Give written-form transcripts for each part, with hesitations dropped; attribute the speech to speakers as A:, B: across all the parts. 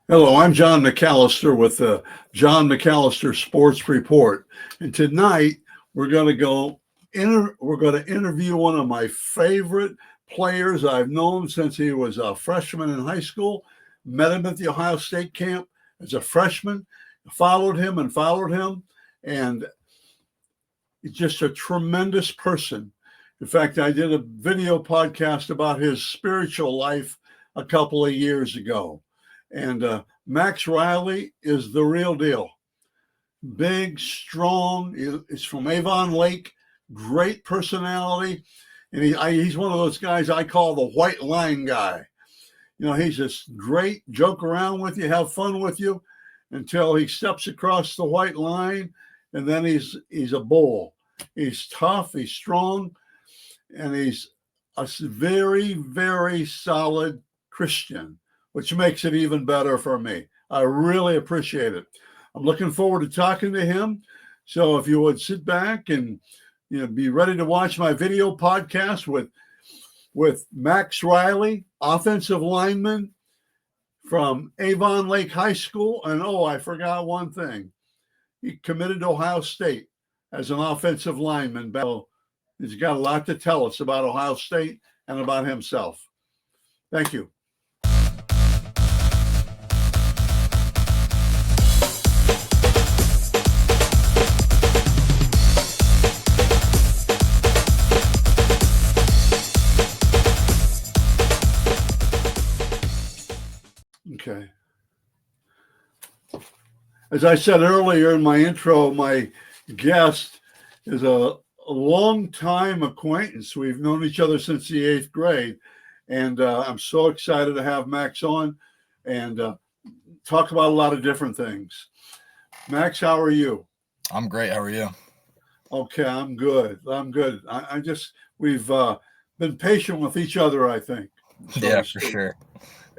A: Hello, I'm John McAllister with the John McAllister Sports Report, and tonight we're going to interview one of my favorite players. I've known since he was a freshman in high school. Met him at the Ohio State camp as a freshman. Followed him, and he's just a tremendous person. In fact, I did a video podcast about his spiritual life a couple of years ago. And Max Riley is the real deal. Big, strong. He's from Avon Lake. Great personality. And he's one of those guys I call the white line guy. You know, he's just great, joke around with you, have fun with you until he steps across the white line. And then he's a bull. He's tough. He's strong. And he's a very, very solid Christian, which makes it even better for me. I really appreciate it. I'm looking forward to talking to him. So if you would sit back and be ready to watch my video podcast with Max Riley, offensive lineman from Avon Lake High School. And I forgot one thing. He committed to Ohio State as an offensive lineman. So he's got a lot to tell us about Ohio State and about himself. Thank you. Okay. As I said earlier in my intro, my guest is a long-time acquaintance. We've known each other since the 8th grade, and I'm so excited to have Max on and talk about a lot of different things. Max, how are you?
B: I'm great. How are you?
A: Okay, I'm good. We've been patient with each other, I think.
B: Yeah, for sure.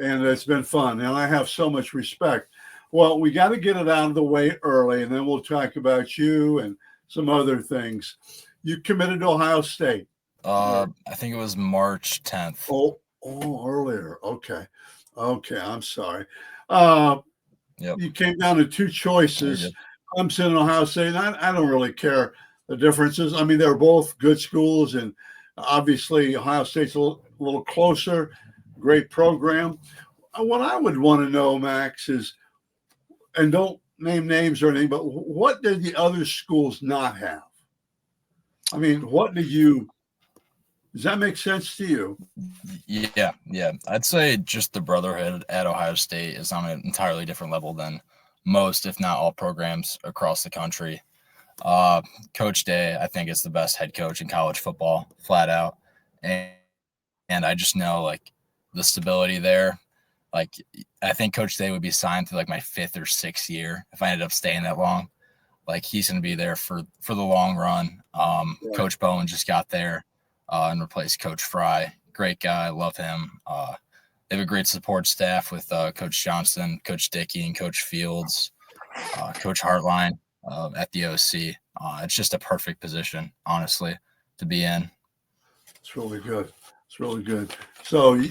A: And it's been fun, and I have so much respect. Well, we got to get it out of the way early, and then we'll talk about you and some other things. You committed to Ohio State.
B: I think it was March 10th.
A: Oh, earlier. Okay, I'm sorry. You came down to two choices, Clemson and Ohio State. And I don't really care the differences. I mean, they're both good schools, and obviously Ohio State's a little closer. Great program. What I would want to know, Max, is, and don't name names or anything, but what did the other schools not have? I mean, does that make sense to you?
B: Yeah. I'd say just the brotherhood at Ohio State is on an entirely different level than most, if not all, programs across the country. Coach Day, I think, is the best head coach in college football, flat out. And I just know, the stability there. I think Coach Day would be signed to my 5th or 6th year if I ended up staying that long. He's going to be there for the long run. Right. Coach Bowen just got there and replaced Coach Fry. Great guy. Love him. They have a great support staff with Coach Johnson, Coach Dickey, and Coach Fields, Coach Hartline at the OC. It's just a perfect position, honestly, to be in.
A: It's really good. So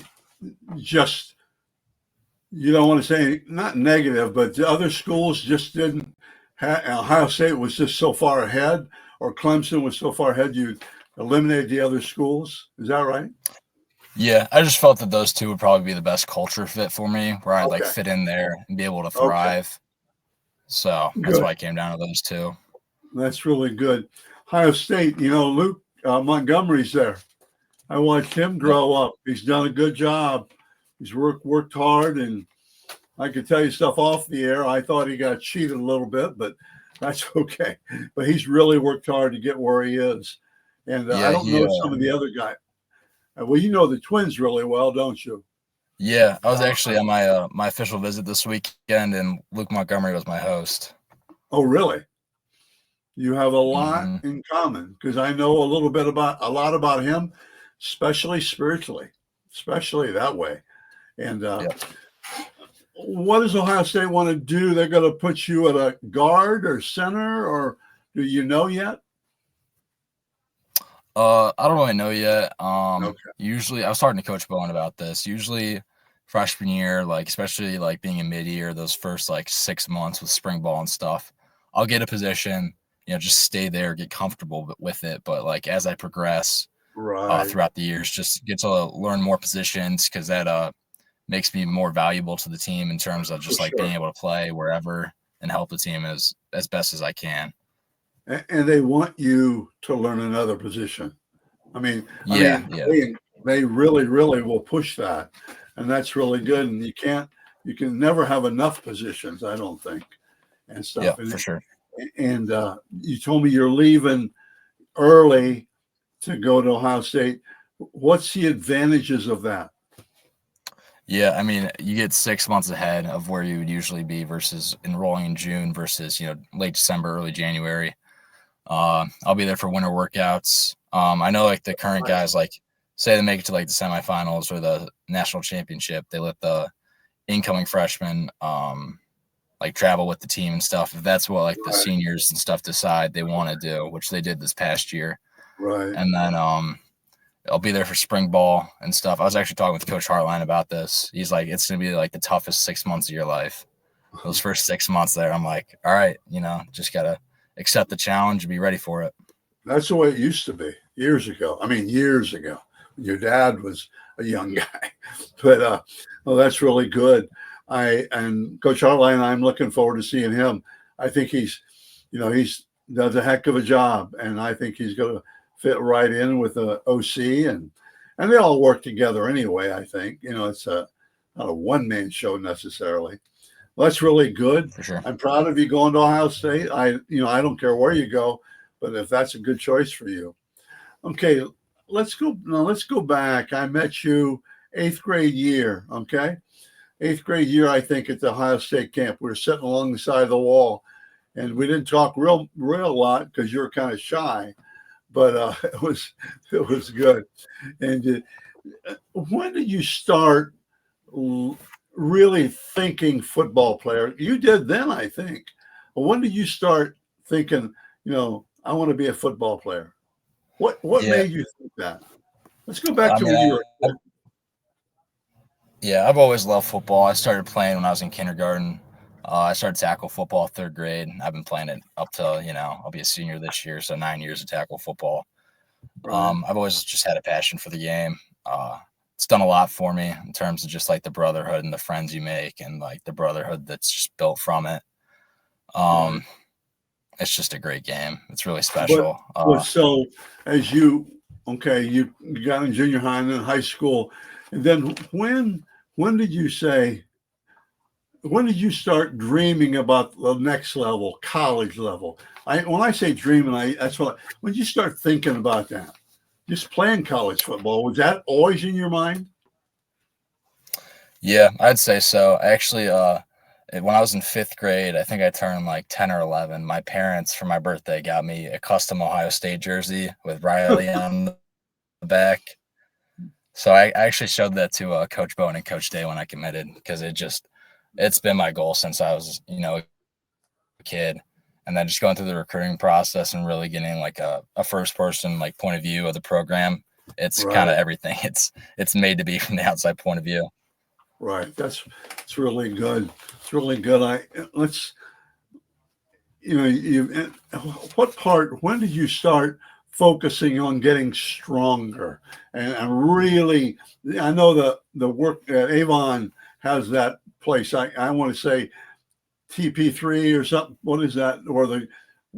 A: you don't want to say not negative, but the other schools just didn't Ohio State was just so far ahead, or Clemson was so far ahead you eliminated the other schools. Is that right?
B: Yeah, I just felt that those two would probably be the best culture fit for me, where I'd fit in there and be able to thrive. Okay. So that's why I came down to those two.
A: That's really good. Ohio State, Luke Montgomery's there. I watched him grow up. He's done a good job. He's worked hard, and I could tell you stuff off the air. I thought he got cheated a little bit, but that's okay. But he's really worked hard to get where he is. And I don't know some of the other guys. Well, you know the Twins really well, don't you?
B: Yeah, I was actually on my official visit this weekend, and Luke Montgomery was my host.
A: Oh, really? You have a lot in common, because I know a lot about him, especially spiritually, especially that way. And what does Ohio State want to do? They're going to put you at a guard or center, or do you know yet?
B: I don't really know yet. Usually, I was talking to Coach Bowen about this. Usually, freshman year, like especially like being in mid-year, those first like 6 months with spring ball and stuff, I'll get a position, just stay there, get comfortable with it. But like as I progress
A: Right.
B: throughout the years, just get to learn more positions because that makes me more valuable to the team in terms of
A: For
B: just like being
A: sure.
B: able to play wherever and help the team as best as I can.
A: And they want you to learn another position. I mean, I
B: Yeah,
A: mean,
B: yeah,
A: they really, really will push that, and that's really good. And you can never have enough positions, I don't think, and
B: yeah,
A: stuff.
B: for sure.
A: And you told me you're leaving early to go to Ohio State. What's the advantages of that?
B: Yeah, I mean, you get 6 months ahead of where you would usually be versus enrolling in June versus late December, early January. I'll be there for winter workouts. I know like the current
A: Right.
B: guys, like say they make it to like the semifinals or the national championship, they let the incoming freshmen like travel with the team and stuff. If that's what like the
A: Right.
B: seniors and stuff decide they want to do, which they did this past year,
A: Right.
B: and then I'll be there for spring ball and stuff. I was actually talking with Coach Hartline about this. He's like, it's gonna be like the toughest 6 months of your life. Those first 6 months there, I'm like, all right, just gotta accept the challenge and be ready for it.
A: That's the way it used to be years ago. I mean, years ago, when your dad was a young guy. But well, that's really good. And Coach Hartline, I'm looking forward to seeing him. I think he's does a heck of a job, and I think he's going to fit right in with the OC, and they all work together anyway. I think it's not a one man show necessarily. Well, that's really good.
B: For sure.
A: I'm proud of you going to Ohio State. I don't care where you go, but if that's a good choice for you. Okay, let's go. No, let's go back. I met you eighth grade year. Okay, eighth grade year. I think at the Ohio State camp. We were sitting along the side of the wall, and we didn't talk real lot because you were kind of shy. But it was good. And when did you start really thinking football player? You did then, I think. But when did you start thinking, I want to be a football player? What
B: Yeah.
A: made you think that? Let's go back
B: I
A: to
B: mean,
A: when you were a kid.
B: yeah, I've always loved football. I started playing when I was in kindergarten. I started tackle football third grade. I've been playing it up till, I'll be a senior this year, so 9 years of tackle football.
A: Right,
B: I've always just had a passion for the game. It's done a lot for me in terms of just like the brotherhood and the friends you make and like the brotherhood that's just built from it.
A: right.
B: Um, it's just a great game. It's really
A: But
B: special.
A: but so as you got in junior high and then high school, and then when did you say when did you start dreaming about the next level, college level? When I say dreaming, that's what when did you start thinking about that? Just playing college football, was that always in your mind?
B: Yeah, I'd say so. Actually, when I was in fifth grade, I think I turned like 10 or 11. My parents, for my birthday, got me a custom Ohio State jersey with Riley on the back. So I actually showed that to Coach Bowen and Coach Day when I committed because it's been my goal since I was, a kid. And then just going through the recruiting process and really getting like a first person like point of view of the program. It's kind
A: Right,
B: of everything. It's made to be from the outside point of view.
A: right. It's really good. It's really good. Let's you what part when did you start focusing on getting stronger and really I know the work Avon has that place. I want to say TP3 or something. What is that? Or the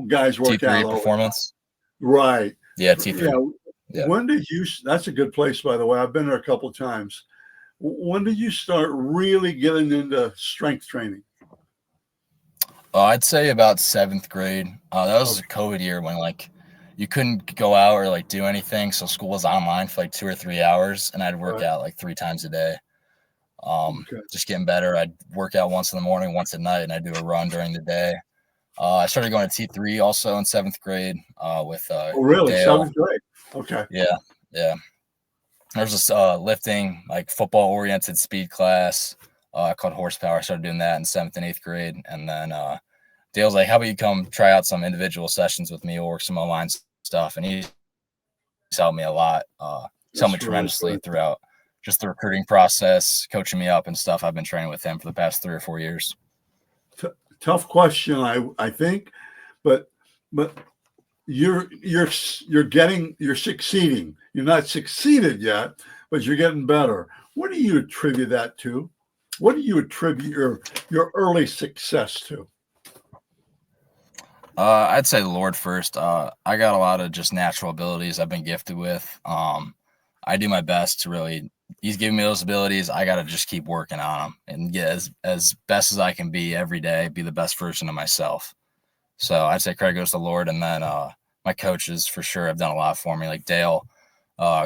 A: guys work out
B: T3
A: all the time.
B: performance.
A: Right.
B: Yeah,
A: Yeah.
B: T3. Yeah.
A: When did you? That's a good place, by the way. I've been there a couple of times. When did you start really getting into strength training?
B: I'd say about seventh grade. That was a
A: Okay.
B: COVID year when like you couldn't go out or like do anything, so school was online for like 2 or 3 hours, and I'd work
A: Right.
B: out like 3 times a day.
A: Okay.
B: Just getting better. I'd work out once in the morning, once at night, and I'd do a run during the day. I started going to T3 also in seventh grade with
A: Oh, really?
B: Dale.
A: Seventh grade. Okay.
B: Yeah, yeah. There's this lifting, like football oriented speed class called horsepower. I started doing that in seventh and eighth grade. And then Dale's like, how about you come try out some individual sessions with me or work some online stuff? And he's helped me a lot. He's helped me
A: That's really
B: tremendously
A: good.
B: throughout just the recruiting process, coaching me up and stuff. I've been training with him for the past 3 or 4 years.
A: Tough question, I think, but you're succeeding. You're not succeeded yet, but you're getting better. What do you attribute that to? What do you attribute your early success to?
B: I'd say the Lord first. I got a lot of just natural abilities I've been gifted with. I do my best to really. He's giving me those abilities. I got to just keep working on them and get as best as I can be every day. Be the best version of myself. So I'd say credit goes to the Lord, and then my coaches for sure have done a lot for me. Like Dale,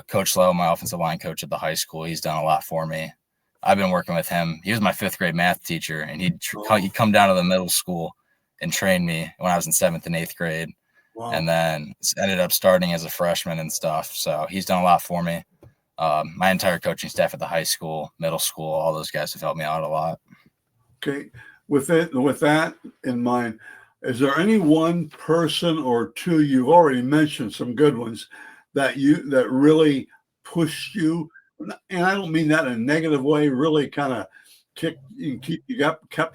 B: Coach Lowe, my offensive line coach at the high school, he's done a lot for me. I've been working with him. He was my 5th grade math teacher, and he'd come down to the middle school and train me when I was in 7th and 8th grade. Wow. And then ended up starting as a freshman and stuff. So he's done a lot for me. My entire coaching staff at the high school, middle school, all those guys have helped me out a lot.
A: Okay. With that in mind, is there any one person or two, you've already mentioned some good ones, that really pushed you? And I don't mean that in a negative way, really kind of kept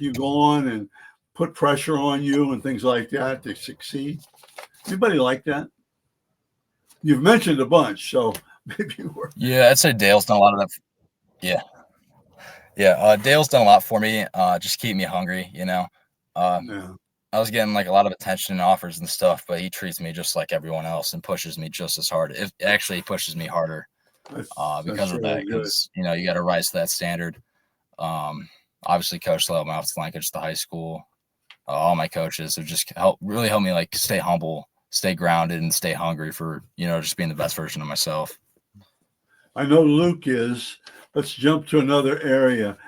A: you going and put pressure on you and things like that to succeed? Anybody like that? You've mentioned a bunch, so maybe we're...
B: Yeah, I'd say Dale's done a lot of that. Yeah. Dale's done a lot for me. Just keep me hungry,
A: Yeah.
B: I was getting like a lot of attention and offers and stuff, but he treats me just like everyone else and pushes me just as hard. It actually pushes me harder because of that. Because you got to rise to that standard. Obviously, Coach Lowe, my offensive line coach at the high school, all my coaches have just really helped me like stay humble, stay grounded, and stay hungry for just being the best version of myself.
A: I know Luke is. Let's jump to another area.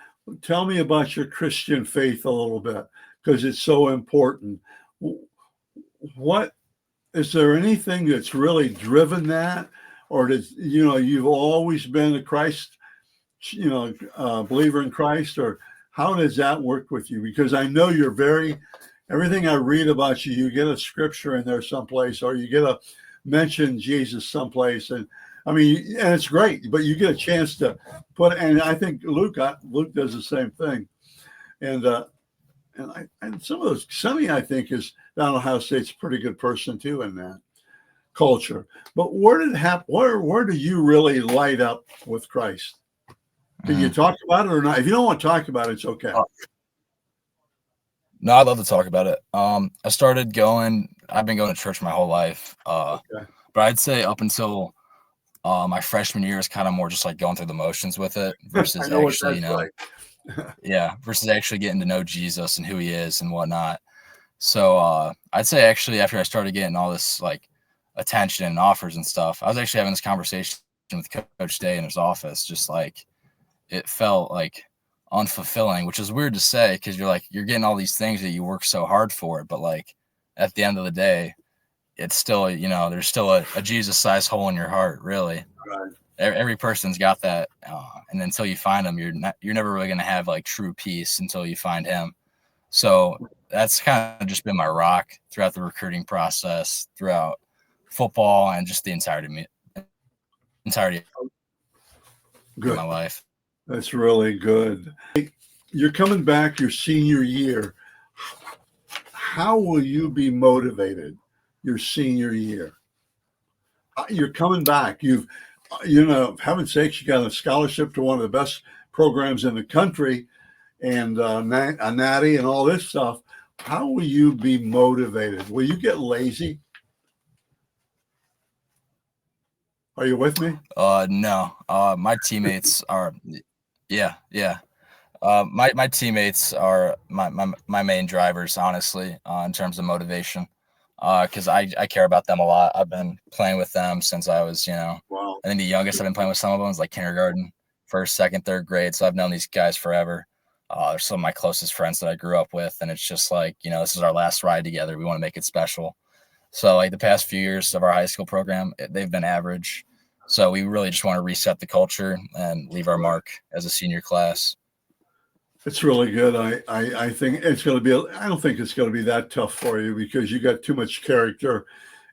A: Tell me about your Christian faith a little bit, because it's so important. What is there anything that's really driven that, or does you've always been a Christ, believer in Christ, or how does that work with you? Because I know you're everything I read about you, you get a scripture in there someplace, or you get a mention Jesus someplace, and it's great, but you get a chance to and I think Luke does the same thing, and some of those, Sonny, I think, is down Ohio State's a pretty good person too in that culture. But where do you really light up with Christ? Can you talk about it or not? If you don't want to talk about it, it's okay.
B: No, I'd love to talk about it. I've been going to church my whole life. But I'd say up until my freshman year is kind of more just like going through the motions with it versus actually, versus actually getting to know Jesus and who he is and whatnot. So I'd say actually after I started getting all this like attention and offers and stuff, I was actually having this conversation with Coach Day in his office, just like it felt like unfulfilling, which is weird to say because you're getting all these things that you work so hard for, but like at the end of the day, it's still, there's still a Jesus-sized hole in your heart, really.
A: Right.
B: Every person's got that, and until you find them, you're never really going to have like true peace until you find him. So that's kind of just been my rock throughout the recruiting process, throughout football, and just the entirety of my life.
A: That's really good. You're coming back your senior year. How will you be motivated your senior year? You're coming back. Heaven's sakes, you got a scholarship to one of the best programs in the country, and a natty and all this stuff. How will you be motivated? Will you get lazy? Are you with me?
B: No. My teammates are, my teammates are my main drivers, honestly, in terms of motivation. Because I care about them a lot. I've been playing with them since I was,
A: Wow.
B: I think the youngest I've been playing with some of them is like kindergarten, first, second, third grade. So I've known these guys forever. They're some of my closest friends that I grew up with. And it's just like, this is our last ride together. We want to make it special. So like the past few years of our high school program, they've been average. So we really just want to reset the culture and leave our mark as a senior class.
A: It's really good. I think it's going to be, I don't think it's going to be that tough for you because you got too much character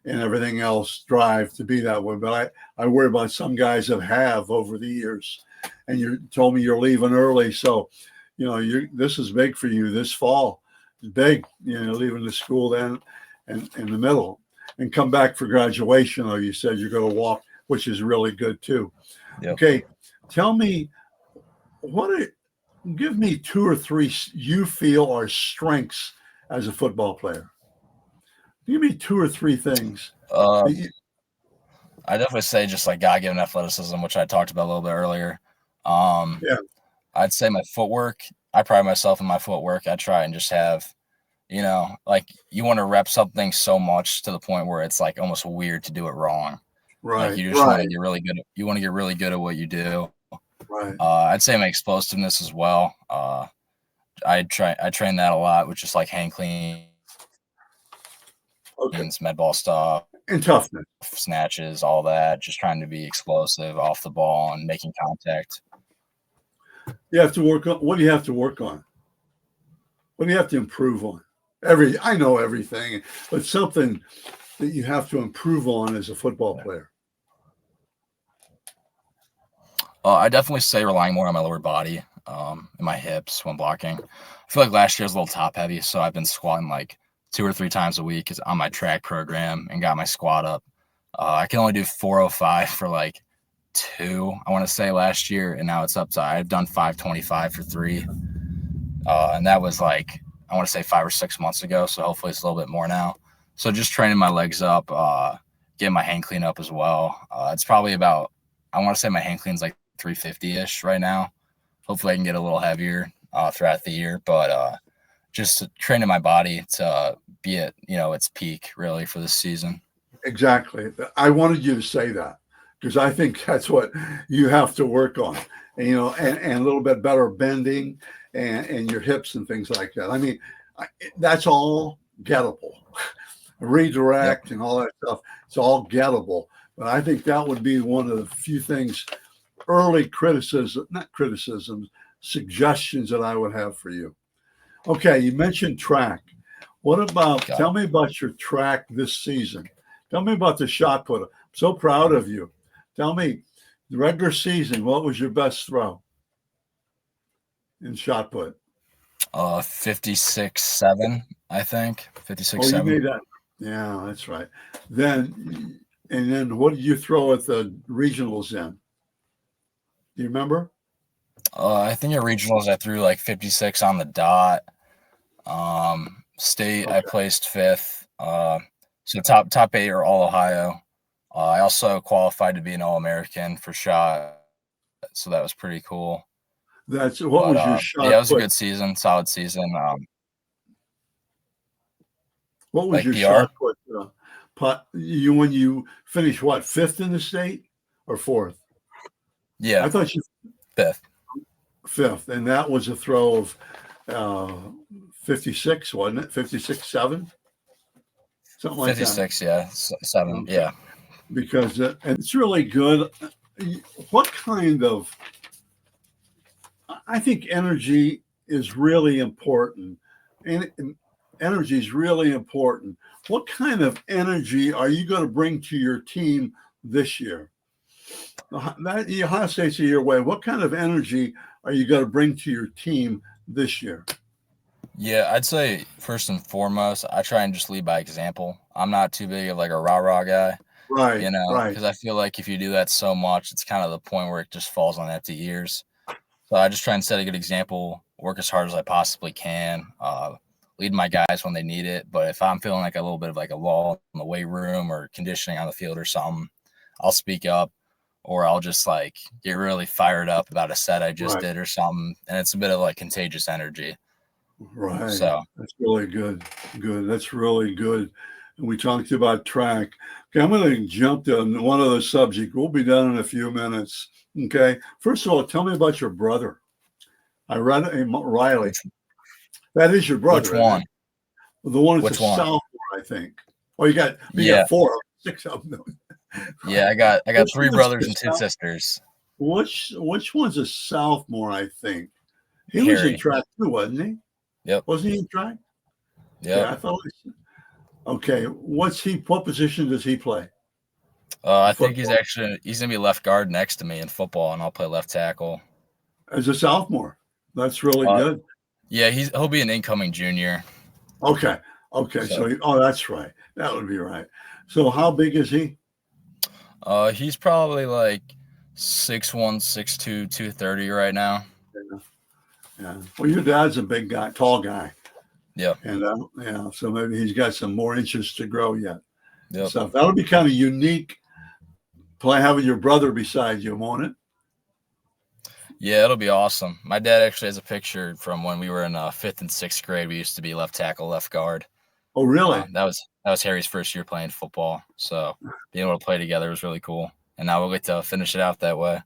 A: and everything else drive to be that way. But I worry about some guys that have over the years. and you told me you're leaving early. So, this is big for you this fall. It's big, leaving the school then and in the middle and come back for graduation. Or you said you're going to walk, which is really good too.
B: Yep.
A: Okay. Tell me give me 2 or 3 you feel are strengths as a football player. Give me 2 or 3 things.
B: I definitely say just like God-given athleticism, which I talked about a little bit earlier.
A: Yeah.
B: I'd say my footwork. I pride myself in my footwork. I try and just have, like you want to rep something so much to the point where it's like almost weird to do it wrong.
A: Right.
B: Like you just want to get really good. You want to get really good at what you do.
A: Right.
B: I'd say my explosiveness as well. I train that a lot with just like hang cleans, med ball stuff,
A: and toughness,
B: snatches, all that. Just trying to be explosive off the ball and making contact.
A: You have to work on. What do you have to work on? What do you have to improve on? I know everything, but something that you have to improve on as a football player.
B: I definitely say relying more on my lower body and my hips when blocking. I feel like last year was a little top heavy, so I've been squatting like 2 or 3 times a week on my track program and got my squat up. I can only do 405 for like 2, I want to say last year, and now it's up to I've done 525 for 3, and that was like I want to say 5 or 6 months ago. So hopefully it's a little bit more now. So just training my legs up, getting my hang clean up as well. It's probably about I want to say my hang clean's like 350-ish right now. Hopefully I can get a little heavier throughout the year, but just training my body to be at its peak really for this season.
A: Exactly. I wanted you to say that because I think that's what you have to work on, and a little bit better bending and your hips and things like that. I mean, that's all gettable. Redirect and all that stuff. It's all gettable. But I think that would be one of the few things, suggestions that I would have for you. Okay, you mentioned track. What about, tell me about your track this season. Tell me about the shot put. I'm so proud of you. Tell me, the regular season, what was your best throw in shot put?
B: 56.7, I think. 56.7.
A: Oh, you made that. Yeah, that's right. Then what did you throw at the regionals then? Do you remember?
B: I think at regionals I threw like 56 on the dot. State I placed 5th. So top 8 are all Ohio. I also qualified to be an All-American for shot, so that was pretty cool.
A: Was your shot?
B: Yeah, it was a good season, solid season.
A: What was your shot put? When you finished, what, 5th in the state or 4th?
B: Yeah,
A: I thought you
B: 5th.
A: 5th, and that was a throw of 56, wasn't it? 56.7, something like
B: 56, that. 7, okay. Yeah.
A: Because it's really good. What kind of? I think energy is really important, and energy is really important. What kind of energy are you going to bring to your team this year? The Ohio State's a year away. What kind of energy are you going to bring to your team this year?
B: Yeah, I'd say first and foremost, I try and just lead by example. I'm not too big of like a rah-rah guy,
A: right?
B: Because I feel like if you do that so much, it's kind of the point where it just falls on empty ears. So I just try and set a good example, work as hard as I possibly can, lead my guys when they need it. But if I'm feeling like a little bit of like a lull in the weight room or conditioning on the field or something, I'll speak up, or I'll just like get really fired up about a set I just did or something. And it's a bit of like contagious energy.
A: Right. So that's really good. Good. That's really good. And we talked about track. Okay, I'm going to jump to one other subject. We'll be done in a few minutes. Okay. First of all, tell me about your brother. I read Riley. That is your brother.
B: Which one?
A: The one that's a sophomore, I think. Oh, you got 4, 6 of them.
B: Yeah, I got 3 brothers and 2 sisters.
A: Which one's a sophomore? I think he was in track too, wasn't he?
B: Yep.
A: Wasn't he in track?
B: Yeah.
A: I thought. Okay. What position does he play?
B: I think
A: Football
B: he's gonna be left guard next to me in football, and I'll play left tackle.
A: as a sophomore. That's really
B: Uh,
A: good.
B: yeah, he'll be an incoming junior.
A: Okay. Okay.
B: So
A: Oh, that's right. That would be right. So how big is he?
B: he's probably like 6'1", 6'2", 230 right now.
A: Yeah. Yeah. Well, your dad's a big guy, tall guy.
B: Yeah.
A: And yeah, so maybe he's got some more inches to grow yet.
B: Yep.
A: So that'll be kind of unique. Play having your brother beside you, won't it?
B: Yeah, it'll be awesome. My dad actually has a picture from when we were in 5th and 6th grade. We used to be left tackle, left guard.
A: Oh, really?
B: That was Harry's first year playing football. So being able to play together was really cool. And now we'll get to finish it out that way.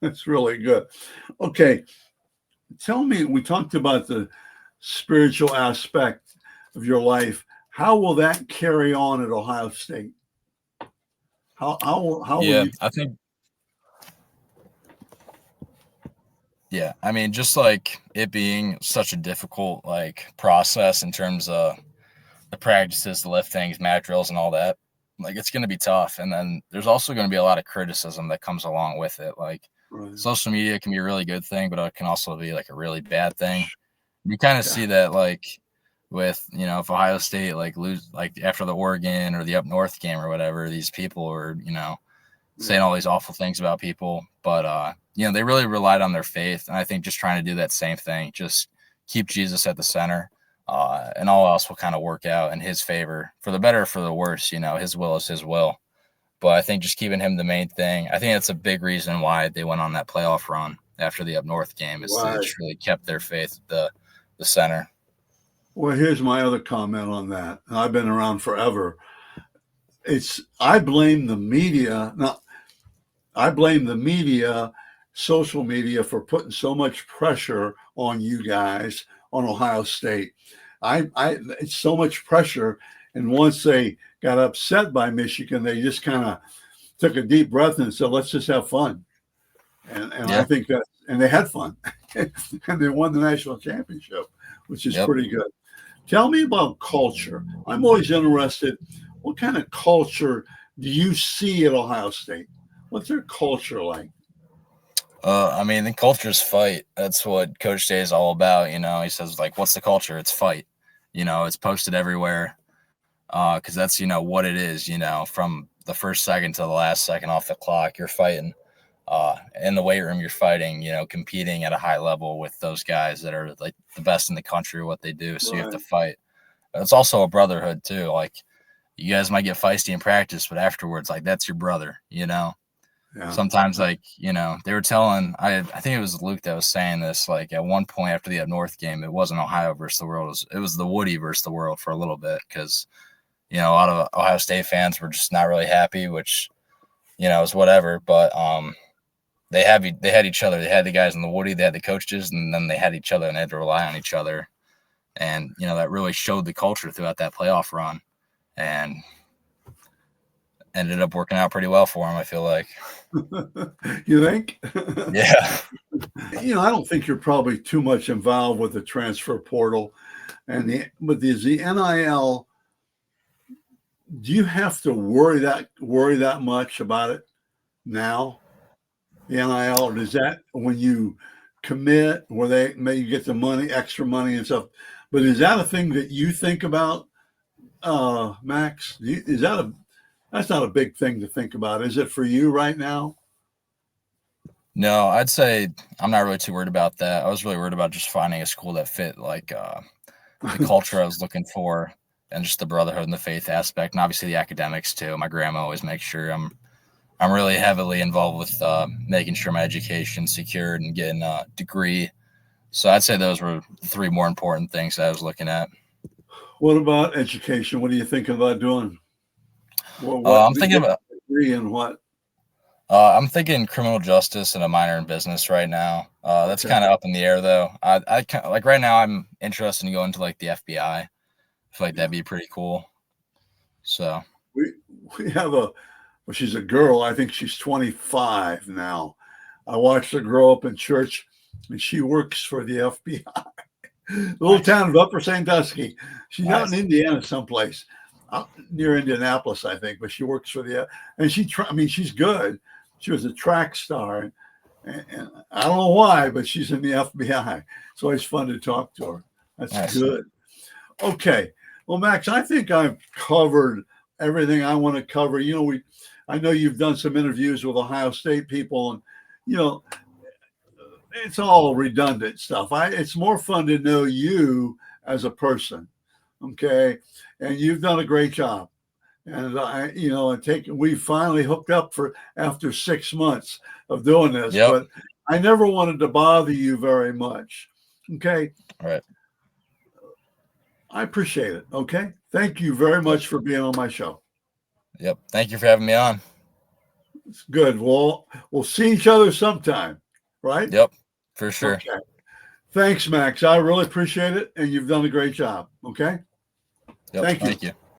A: That's really good. Okay, tell me. We talked about the spiritual aspect of your life. How will that carry on at Ohio State? How will
B: Yeah,
A: you?
B: I think. Yeah, I mean, just like it being such a difficult like process in terms of the practices, the liftings, mat drills, and all that. Like it's going to be tough, and then there's also going to be a lot of criticism that comes along with it. Like
A: Right.
B: social media can be a really good thing, but it can also be like a really bad thing. You kind of
A: Yeah.
B: see that like with if Ohio State like lose like after the Oregon or the up north game or whatever, these people are saying all these awful things about people, but they really relied on their faith, and I think just trying to do that same thing, just keep Jesus at the center, and all else will kind of work out in his favor for the better or for the worse. His will is his will, but I think just keeping him the main thing. I think that's a big reason why they went on that playoff run after the up north game is they
A: Right.
B: truly kept their faith at the center.
A: Well, here's my other comment on that. I've been around forever. I blame the media. Now, I blame the media, social media, for putting so much pressure on you guys on Ohio State. It's so much pressure, and once they got upset by Michigan, they just kind of took a deep breath and said, "Let's just have fun." And I
B: Yeah.
A: think that, and they had fun, and they won the national championship, which is pretty good. Tell me about culture. I'm always interested. What kind of culture do you see at Ohio State? What's their culture like?
B: I mean, the culture's fight. That's what Coach Day is all about. He says like, "What's the culture? It's fight." It's posted everywhere because that's what it is. From the first second to the last second off the clock, you're fighting. In the weight room, you're fighting. Competing at a high level with those guys that are like the best in the country, what they do. So you have to fight. It's also a brotherhood too. Like you guys might get feisty in practice, but afterwards, like that's your brother.
A: Yeah.
B: Sometimes they were telling I think it was Luke that was saying this, like at one point after the up north game, it wasn't Ohio versus the world, it was the Woody versus the world for a little bit because a lot of Ohio State fans were just not really happy, which is whatever, but they had each other. They had the guys in the Woody, they had the coaches, and then they had each other and they had to rely on each other, and that really showed the culture throughout that playoff run, and ended up working out pretty well for him, I feel like.
A: You think?
B: Yeah.
A: I don't think you're probably too much involved with the transfer portal and the NIL. Do you have to worry that much about it now? The NIL, or does that when you commit, where they maybe get the money, extra money and stuff? But is that a thing that you think about, Max? That's not a big thing to think about, is it for you right now?
B: No, I'd say I'm not really too worried about that. I was really worried about just finding a school that fit like the culture I was looking for, and just the brotherhood and the faith aspect, and obviously the academics too. My grandma always makes sure I'm really heavily involved with making sure my education secured and getting a degree. So I'd say those were the three more important things that I was looking at.
A: What about education? What are you thinking about doing?
B: I'm thinking about
A: degree and what?
B: I'm thinking criminal justice and a minor in business right now. That's kind of up in the air though. I like right now I'm interested in going to like the FBI. I feel like that'd be pretty cool. So
A: we have she's a girl. I think she's 25 now. I watched her grow up in church, and she works for the FBI. Little town of Upper Sandusky. She's out in Indiana someplace. out near Indianapolis, I think, but she works for and I mean, she's good. She was a track star, and I don't know why, but she's in the FBI. It's always fun to talk to her. That's
B: Nice.
A: good. Okay. Well, Max, I think I've covered everything I want to cover. I know you've done some interviews with Ohio State people, and it's all redundant stuff. It's more fun to know you as a person. Okay. And you've done a great job. And we finally hooked up after 6 months of doing this,
B: Yep.
A: but I never wanted to bother you very much. Okay.
B: All right.
A: I appreciate it. Okay. Thank you very much for being on my show.
B: Yep. Thank you for having me on.
A: It's good. We'll see each other sometime, right?
B: Yep, for sure.
A: Okay. Thanks, Max. I really appreciate it. And you've done a great job. Okay.
B: Yep. Thank you.